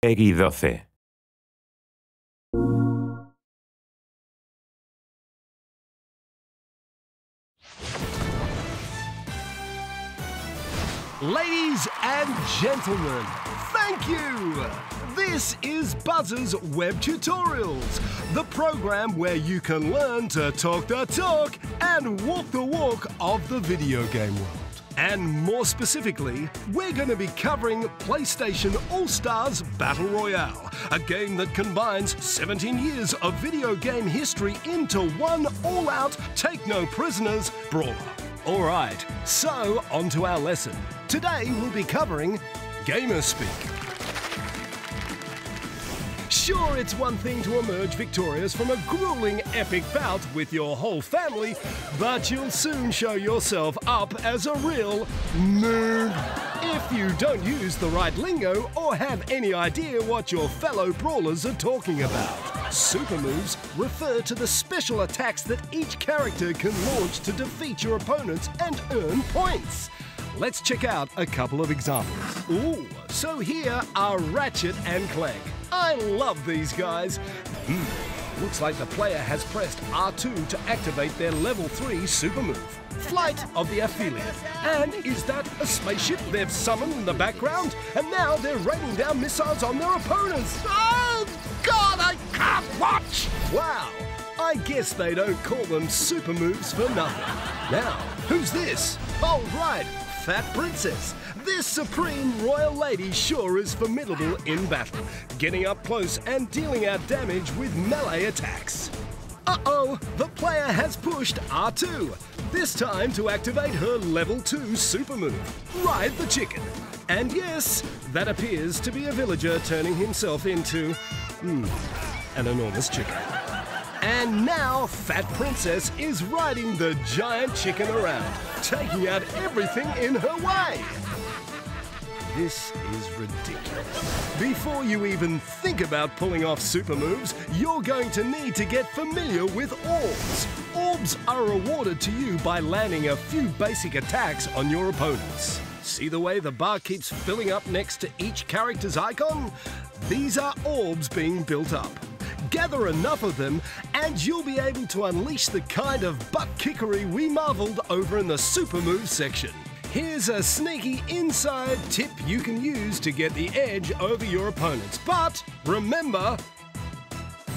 Peggy 12. Ladies and gentlemen, thank you! This is Buzz's Web Tutorials, the program where you can learn to talk the talk and walk the walk of the video game world. And more specifically, we're going to be covering PlayStation All-Stars Battle Royale, a game that combines 17 years of video game history into one all-out, take-no-prisoners brawler. Alright, so on to our lesson. Today we'll be covering gamer speak. Sure, it's one thing to emerge victorious from a grueling epic bout with your whole family, but you'll soon show yourself up as a real noob if you don't use the right lingo or have any idea what your fellow brawlers are talking about. Super moves refer to the special attacks that each character can launch to defeat your opponents and earn points. Let's check out a couple of examples. Ooh, so here are Ratchet and Clank. I love these guys. Looks like the player has pressed R2 to activate their level 3 super move, Flight of the Affiliate. And is that a spaceship they've summoned in the background? And now they're raining down missiles on their opponents. Oh, God, I can't watch! Wow, I guess they don't call them super moves for nothing. Now, who's this? Oh, right, Fat Princess. This supreme royal lady sure is formidable in battle, getting up close and dealing out damage with melee attacks. Uh-oh, the player has pushed R2, this time to activate her level 2 super move, Ride the Chicken. And yes, that appears to be a villager turning himself into, an enormous chicken. And now Fat Princess is riding the giant chicken around, taking out everything in her way. This is ridiculous. Before you even think about pulling off super moves, you're going to need to get familiar with orbs. Orbs are awarded to you by landing a few basic attacks on your opponents. See the way the bar keeps filling up next to each character's icon? These are orbs being built up. Gather enough of them and you'll be able to unleash the kind of butt-kickery we marveled over in the super move section. Here's a sneaky inside tip you can use to get the edge over your opponents. But remember,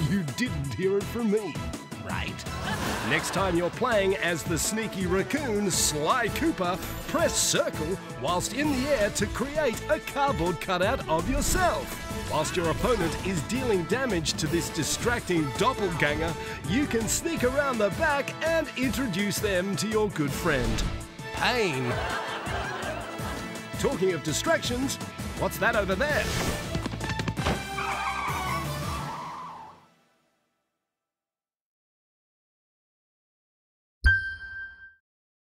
you didn't hear it from me, right? Next time you're playing as the sneaky raccoon Sly Cooper, press circle whilst in the air to create a cardboard cutout of yourself. Whilst your opponent is dealing damage to this distracting doppelganger, you can sneak around the back and introduce them to your good friend, Pain. Talking of distractions, what's that over there?